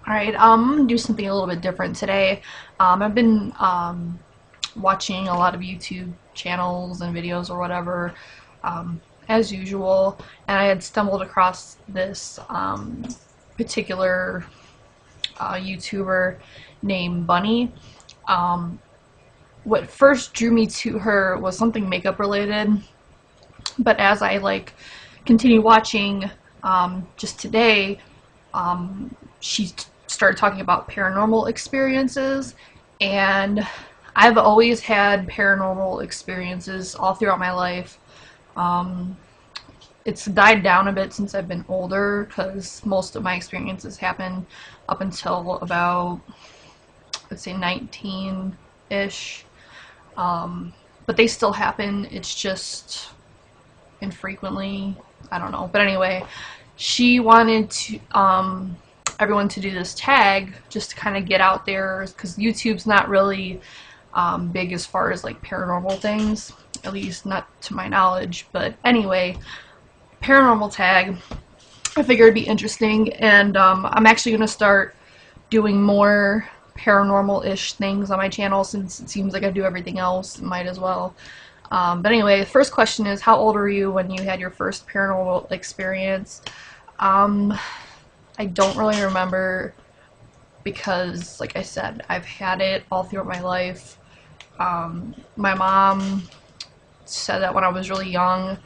Alright, I'm gonna do something a little bit different today. I've been watching a lot of YouTube channels and videos or whatever, as usual, and I had stumbled across this particular YouTuber named Bunny. Um, what first drew me to her was something makeup related, but as I continued watching, just today, she started talking about paranormal experiences, and I've always had paranormal experiences all throughout my life. Um, it's died down a bit since I've been older because most of my experiences happened up until about, let's say, 19-ish. But they still happen. It's just infrequently. I don't know. But anyway, she wanted to everyone to do this tag just to kind of get out there because YouTube's not really big as far as like paranormal things, at least not to my knowledge. But anyway, paranormal tag, I figured it'd be interesting, and I'm actually going to start doing more paranormal-ish things on my channel since it seems like I do everything else. Might as well. But anyway, the first question is, how old were you when you had your first paranormal experience? I don't really remember because, like I said, I've had it all throughout my life. My mom said that when I was really young,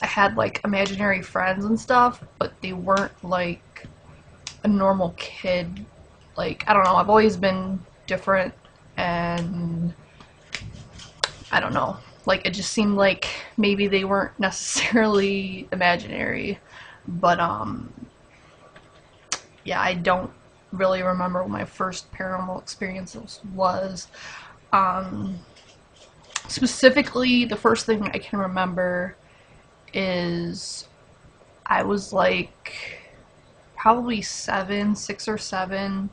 I had like imaginary friends and stuff, but they weren't like a normal kid. Like, I don't know, I've always been different, and I don't know, like it just seemed like maybe they weren't necessarily imaginary, but yeah, I don't really remember what my first paranormal experience was. Um, Specifically, the first thing I can remember is I was like probably 6 or 7,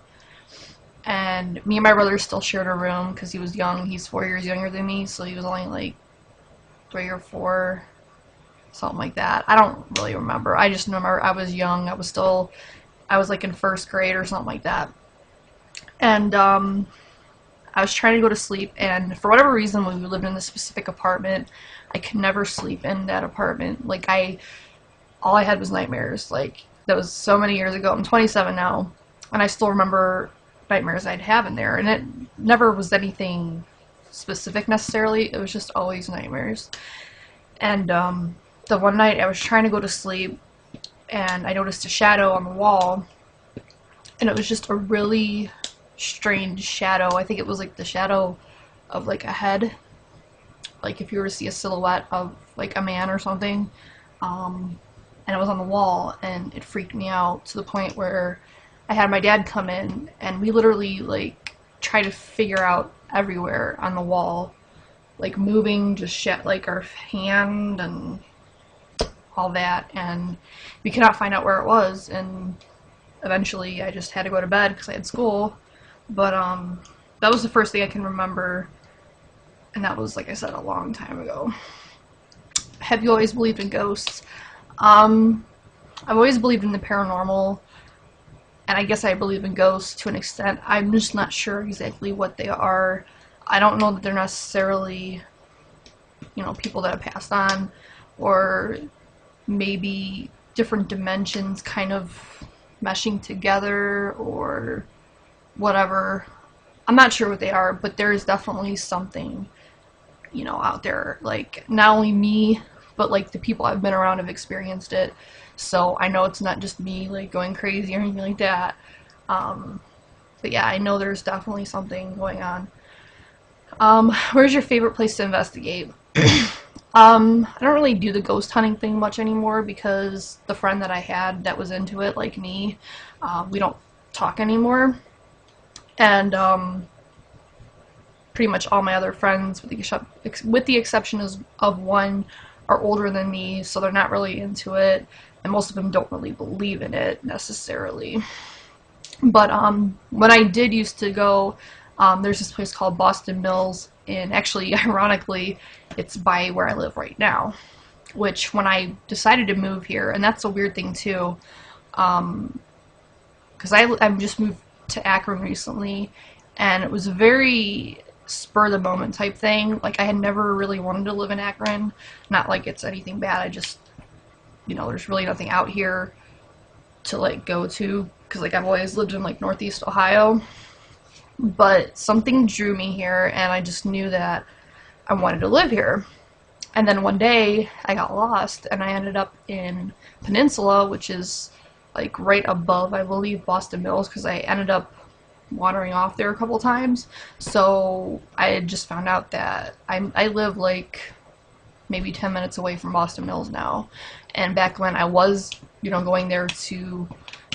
and me and my brother still shared a room because he was young. He's 4 years younger than me, so he was only like 3 or 4, something like that. I don't really remember. I just remember I was young. I was like in first grade or something like that. And I was trying to go to sleep, and for whatever reason, when we lived in this specific apartment, I could never sleep in that apartment. Like, all I had was nightmares. Like, that was so many years ago. I'm 27 now, and I still remember nightmares I'd have in there, and it never was anything specific necessarily. It was just always nightmares. And the one night I was trying to go to sleep, and I noticed a shadow on the wall, and it was just a really strange shadow. I think it was like the shadow of like a head, like if you were to see a silhouette of like a man or something, and it was on the wall, and it freaked me out to the point where I had my dad come in, and we literally like tried to figure out everywhere on the wall, like moving just like our hand and all that, and we could not find out where it was, and eventually I just had to go to bed because I had school. But that was the first thing I can remember, and that was, like I said, a long time ago. Have you always believed in ghosts? I've always believed in the paranormal, and I guess I believe in ghosts to an extent. I'm just not sure exactly what they are. I don't know that they're necessarily, people that have passed on, or maybe different dimensions kind of meshing together, or whatever. I'm not sure what they are, but there is definitely something, out there. Like, not only me, but like the people I've been around have experienced it. So I know it's not just me like going crazy or anything like that. But yeah, I know there's definitely something going on. Where's your favorite place to investigate? I don't really do the ghost hunting thing much anymore because the friend that I had that was into it, like me, we don't talk anymore. And pretty much all my other friends, with the exception of one, are older than me, so they're not really into it, and most of them don't really believe in it necessarily. But when I did used to go, there's this place called Boston Mills, and actually, ironically, it's by where I live right now, which when I decided to move here, and that's a weird thing too, because I just moved to Akron recently, and it was a very spur of the moment type thing. Like, I had never really wanted to live in Akron. Not like it's anything bad, I just, there's really nothing out here to like go to, because like I've always lived in like Northeast Ohio. But something drew me here, and I just knew that I wanted to live here. And then one day I got lost, and I ended up in Peninsula, which is like right above, I believe, Boston Mills, because I ended up wandering off there a couple times. So I had just found out that I live like maybe 10 minutes away from Boston Mills now. And back when I was, going there to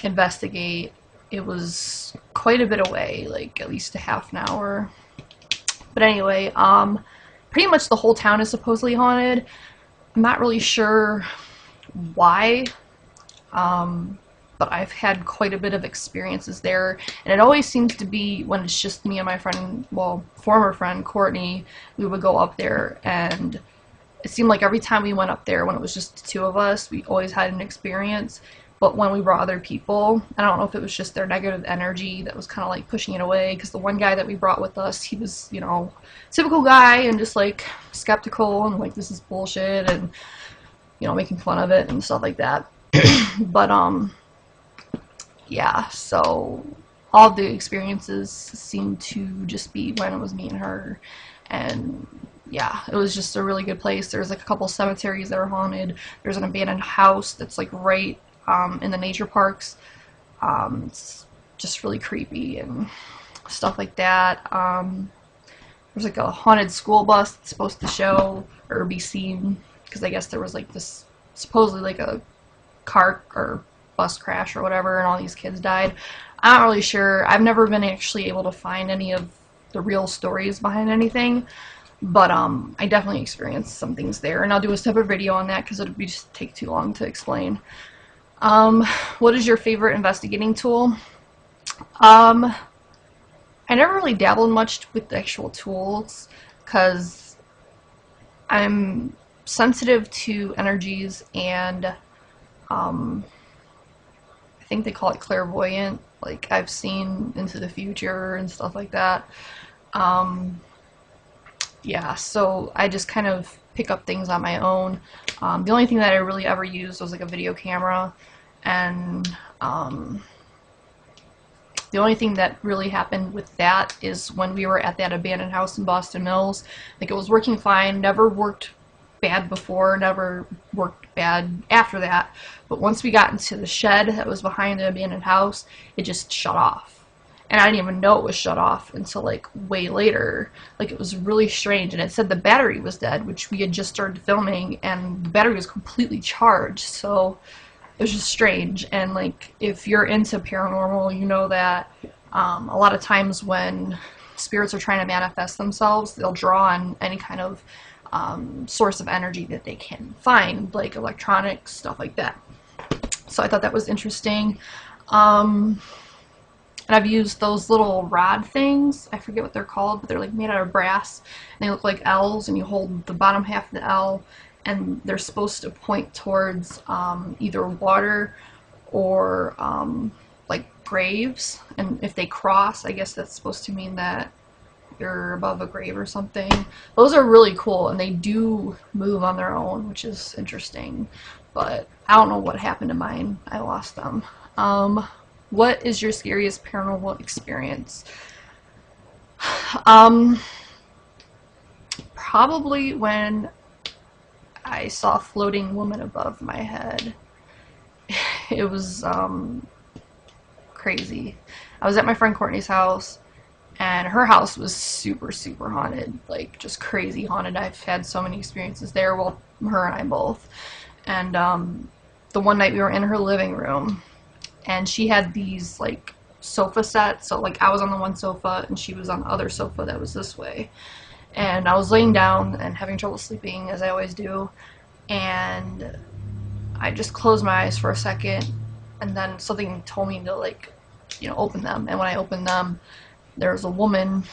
investigate, it was quite a bit away, like at least a half an hour. But anyway, pretty much the whole town is supposedly haunted. I'm not really sure why, but I've had quite a bit of experiences there, and it always seems to be when it's just me and my friend, well, former friend Courtney. We would go up there, and it seemed like every time we went up there, when it was just the two of us, we always had an experience. But when we brought other people, I don't know if it was just their negative energy that was kind of like pushing it away, because the one guy that we brought with us, he was, typical guy and just like skeptical and like, this is bullshit, and, making fun of it and stuff like that. But, yeah, so all the experiences seemed to just be when it was me and her. And yeah, it was just a really good place. There's like a couple cemeteries that are haunted. There's an abandoned house that's like right in the nature parks. It's just really creepy and stuff like that. There's like a haunted school bus that's supposed to show or be seen, because I guess there was like this supposedly like a car or bus crash or whatever, and all these kids died. I'm not really sure. I've never been actually able to find any of the real stories behind anything, but I definitely experienced some things there, and I'll do a separate video on that because it would just take too long to explain. What is your favorite investigating tool? I never really dabbled much with the actual tools, because I'm sensitive to energies, and I think they call it clairvoyant. Like, I've seen into the future and stuff like that. Yeah, so I just kind of pick up things on my own. The only thing that I really ever used was like a video camera, and the only thing that really happened with that is when we were at that abandoned house in Boston Mills. Like, it was working fine, never worked bad before, never worked bad after that, but once we got into the shed that was behind the abandoned house, it just shut off. And I didn't even know it was shut off until like way later. Like, it was really strange, and it said the battery was dead, which we had just started filming, and the battery was completely charged, so it was just strange. And like, if you're into paranormal, you know that a lot of times when spirits are trying to manifest themselves, they'll draw on any kind of source of energy that they can find, like electronics, stuff like that. So I thought that was interesting. And I've used those little rod things. I forget what they're called, but they're like made out of brass, and they look like L's, and you hold the bottom half of the L, and they're supposed to point towards either water or like graves, and if they cross, I guess that's supposed to mean that you're above a grave or something. Those are really cool, and they do move on their own, which is interesting, but I don't know what happened to mine. I lost them. What is your scariest paranormal experience? Probably when I saw a floating woman above my head. It was crazy. I was at my friend Courtney's house, and her house was super, super haunted, like just crazy haunted. I've had so many experiences there, well, her and I both. And the one night we were in her living room, and she had these like sofa sets, so like I was on the one sofa and she was on the other sofa that was this way, and I was laying down and having trouble sleeping, as I always do, and I just closed my eyes for a second, and then something told me to like, open them, and when I opened them, there was a woman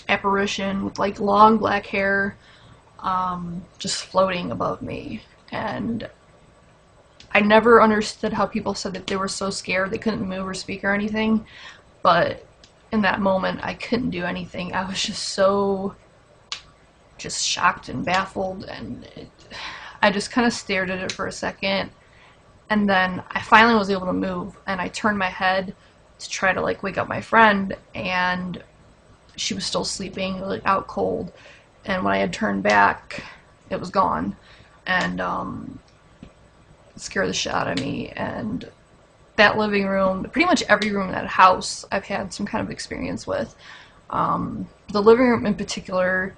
apparition with like long black hair, just floating above me. And I never understood how people said that they were so scared they couldn't move or speak or anything, but in that moment I couldn't do anything. I was just so shocked and baffled, and I just kind of stared at it for a second, and then I finally was able to move, and I turned my head to try to like wake up my friend, and she was still sleeping, like out cold, and when I had turned back it was gone, and it scared the shit out of me. And that living room, pretty much every room in that house I've had some kind of experience with. The living room in particular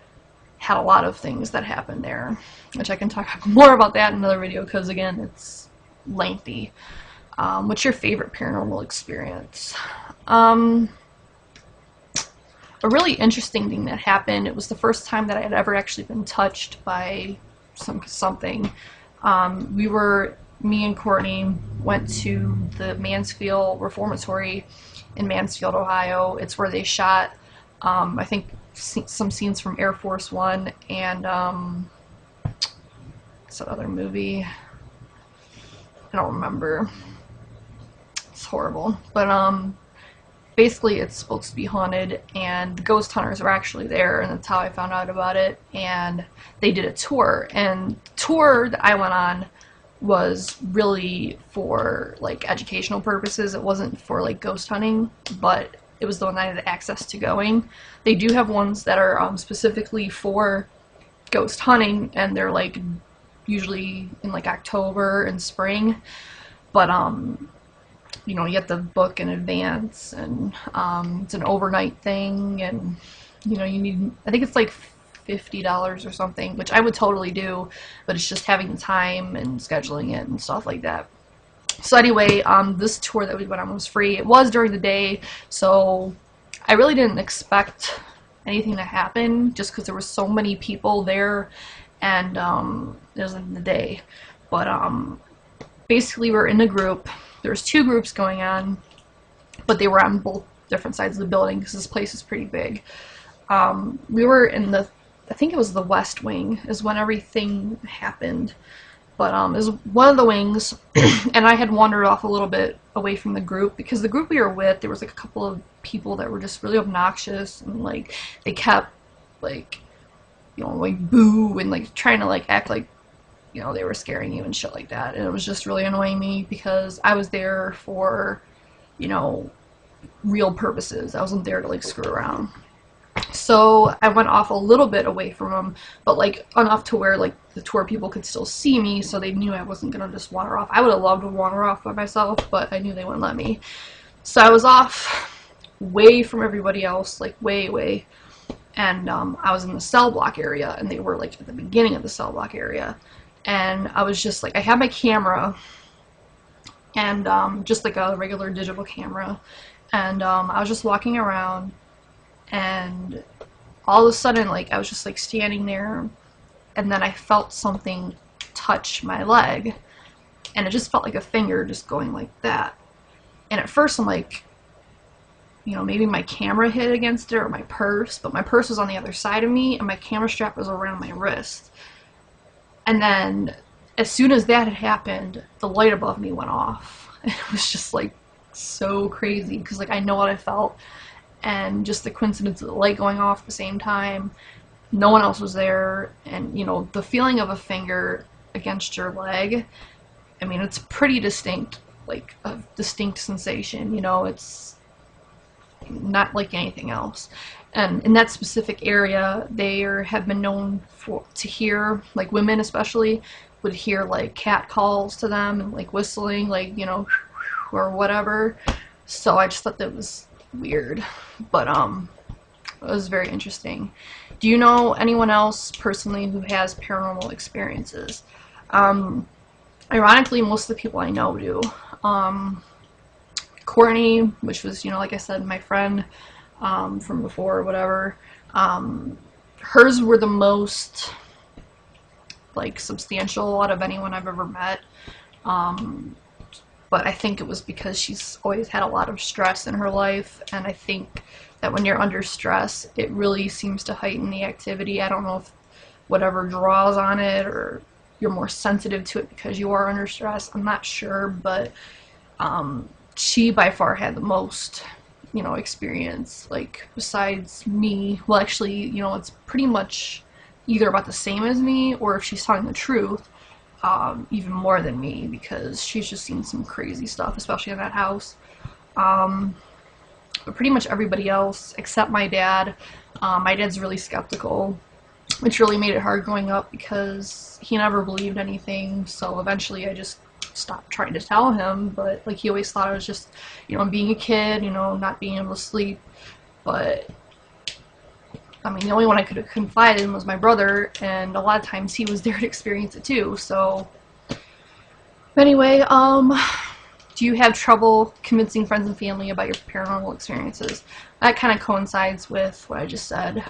had a lot of things that happened there, which I can talk more about that in another video because, again, it's lengthy. What's your favorite paranormal experience? A really interesting thing that happened, it was the first time that I had ever actually been touched by something. Me and Courtney went to the Mansfield Reformatory in Mansfield, Ohio. It's where they shot, I think, some scenes from Air Force One and what's that other movie? I don't remember. It's horrible. But basically it's supposed to be haunted, and the ghost hunters were actually there, and that's how I found out about it. And they did a tour, and the tour that I went on was really for like educational purposes. It wasn't for like ghost hunting, but it was the one that I had access to going. They do have ones that are specifically for ghost hunting, and they're like usually in like October and spring, but you know, you have to book in advance, and it's an overnight thing, and you know, you need, I think it's like $50 or something, which I would totally do, but it's just having the time and scheduling it and stuff like that. So anyway, this tour that we went on was free. It was during the day, so I really didn't expect anything to happen just because there were so many people there, and it was in the day. But basically we're in a group. There's two groups going on, but they were on both different sides of the building because this place is pretty big. We were in the, I think it was the West Wing is when everything happened, but it was one of the wings, and I had wandered off a little bit away from the group because the group we were with, there was like a couple of people that were just really obnoxious, and like they kept like, you know, like boo and like trying to like act like, you know, they were scaring you and shit like that, and it was just really annoying me because I was there for, you know, real purposes. I wasn't there to like screw around. So I went off a little bit away from them, but like enough to where like the tour people could still see me, so they knew I wasn't gonna just wander off. I would have loved to wander off by myself, but I knew they wouldn't let me. So I was off way from everybody else, like way, and I was in the cell block area, and they were like at the beginning of the cell block area, and I was just like, I had my camera, and just like a regular digital camera, and I was just walking around, and all of a sudden, like, I was just like standing there, and then I felt something touch my leg, and it just felt like a finger just going like that. And at first I'm like, you know, maybe my camera hit against it or my purse, but my purse was on the other side of me and my camera strap was around my wrist. And then as soon as that had happened, the light above me went off. It was just like so crazy because like I know what I felt, and just the coincidence of the light going off at the same time, no one else was there, and you know, the feeling of a finger against your leg, I mean, it's pretty distinct, like a distinct sensation, you know, it's not like anything else. And in that specific area, they have been known to hear, like women especially, would hear like cat calls to them and like whistling, like, you know, or whatever. So I just thought that was weird, but it was very interesting. Do you know anyone else personally who has paranormal experiences? Ironically, most of the people I know do. Courtney, which was, you know, like I said, my friend from before or whatever, hers were the most like substantial out of anyone I've ever met. But I think it was because she's always had a lot of stress in her life, and I think that when you're under stress, it really seems to heighten the activity. I don't know if whatever draws on it, or you're more sensitive to it because you are under stress. I'm not sure, but she by far had the most you know, experience, like, besides me. Well, actually, you know, it's pretty much either about the same as me, or if she's telling the truth, even more than me, because she's just seen some crazy stuff, especially in that house. But pretty much everybody else, except my dad. My dad's really skeptical, which really made it hard growing up because he never believed anything. So eventually I just stopped trying to tell him, but like he always thought I was just, you know, being a kid, you know, not being able to sleep. But I mean, the only one I could have confided in was my brother, and a lot of times he was there to experience it too. So anyway, do you have trouble convincing friends and family about your paranormal experiences? That kind of coincides with what I just said.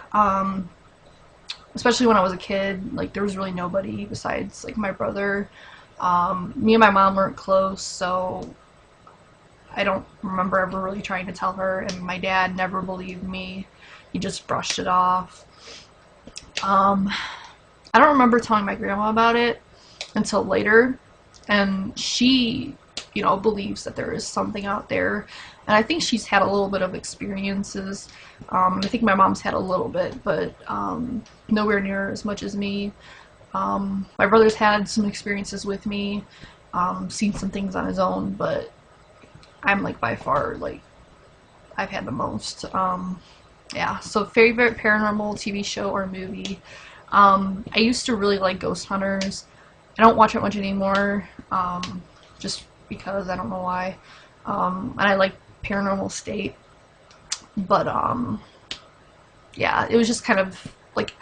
Especially when I was a kid, like, there was really nobody besides, like, my brother. Me and my mom weren't close, so I don't remember ever really trying to tell her, and my dad never believed me. He just brushed it off. I don't remember telling my grandma about it until later, and she, you know, believes that there is something out there, and I think she's had a little bit of experiences. I think my mom's had a little bit, but nowhere near as much as me. My brother's had some experiences with me, seen some things on his own, but I'm, like, by far, like, I've had the most. Yeah, so favorite paranormal TV show or movie. I used to really like Ghost Hunters. I don't watch it much anymore, just because, I don't know why. And I like Paranormal State, but yeah, it was just kind of like,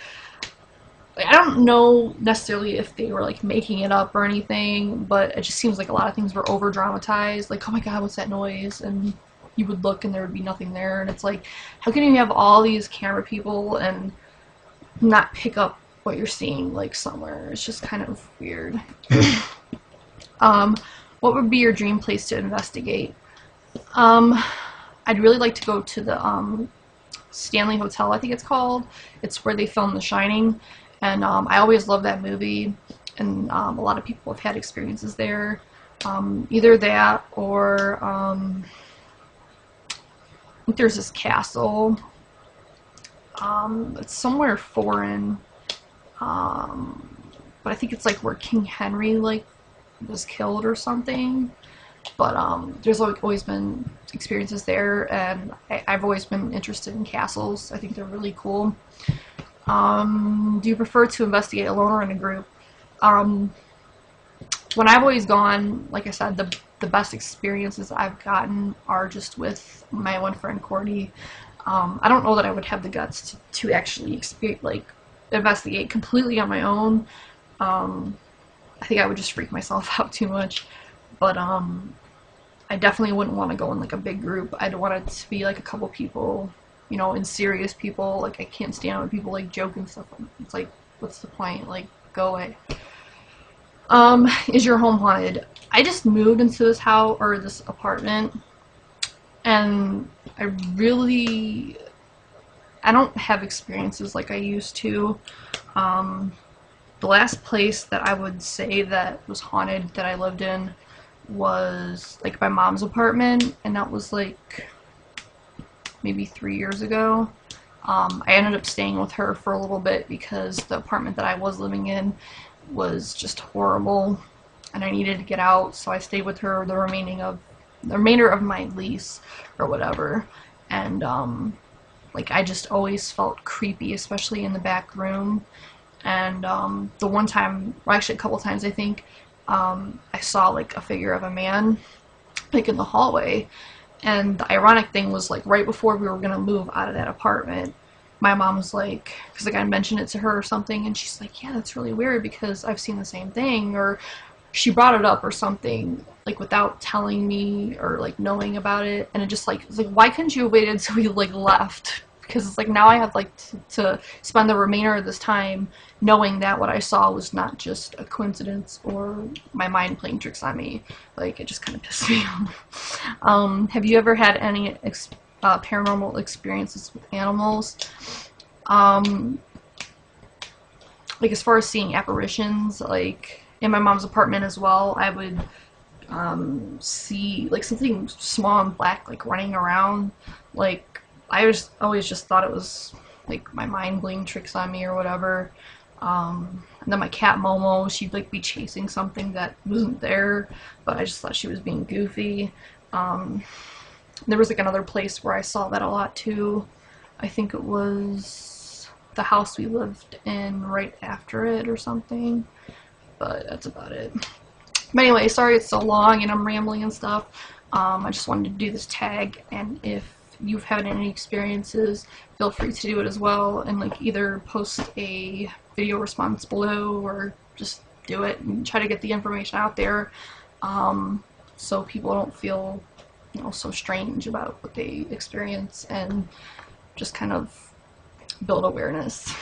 I don't know necessarily if they were like making it up or anything, but it just seems like a lot of things were over dramatized. Like, oh my god, what's that noise? And you would look and there would be nothing there, and it's like, how can you have all these camera people and not pick up what you're seeing, like, somewhere? It's just kind of weird. What would be your dream place to investigate? I'd really like to go to the Stanley Hotel, I think it's called. It's where they filmed The Shining, and I always love that movie, and a lot of people have had experiences there. Either that or I think there's this castle. It's somewhere foreign, but I think it's like where King Henry, like, was killed or something. But there's always been experiences there, and I've always been interested in castles. I think they're really cool. Do you prefer to investigate alone or in a group? When I've always gone, like I said, the best experiences I've gotten are just with my one friend Courtney. I don't know that I would have the guts to actually investigate completely on my own. I think I would just freak myself out too much. But I definitely wouldn't want to go in like a big group. I'd want it to be like a couple people, you know, and serious people. Like, I can't stand when people like joke and stuff. It's like, what's the point? Like, go away. Is your home haunted? I just moved into this house, or this apartment, and I don't have experiences like I used to. The last place that I would say that was haunted that I lived in was like my mom's apartment, and that was like maybe 3 years ago. I ended up staying with her for a little bit because the apartment that I was living in was just horrible, and I needed to get out, so I stayed with her the remainder of my lease or whatever. And like, I just always felt creepy, especially in the back room. And the one time, or actually a couple times, I think, I saw like a figure of a man like in the hallway. And the ironic thing was, like, right before we were gonna move out of that apartment, my mom was like, because like I mentioned it to her or something, and she's like, yeah, that's really weird because I've seen the same thing, or she brought it up or something, like, without telling me or like knowing about it. And it just like, it's like, why couldn't you have waited until we like left? Because it's like, now I have like to spend the remainder of this time knowing that what I saw was not just a coincidence or my mind playing tricks on me. Like, it just kind of pissed me off. Have you ever had any paranormal experiences with animals? Like, as far as seeing apparitions, like in my mom's apartment as well, I would see like something small and black like running around. Like I was always just thought it was like my mind playing tricks on me or whatever. And then my cat Momo, she'd like be chasing something that wasn't there, but I just thought she was being goofy. There was like another place where I saw that a lot too. I think it was the house we lived in right after it or something, but that's about it. But anyway, sorry it's so long and I'm rambling and stuff. I just wanted to do this tag, and if you've had any experiences, feel free to do it as well, and like either post a video response below or just do it and try to get the information out there, so people don't feel, you know, so strange about what they experience, and just kind of build awareness.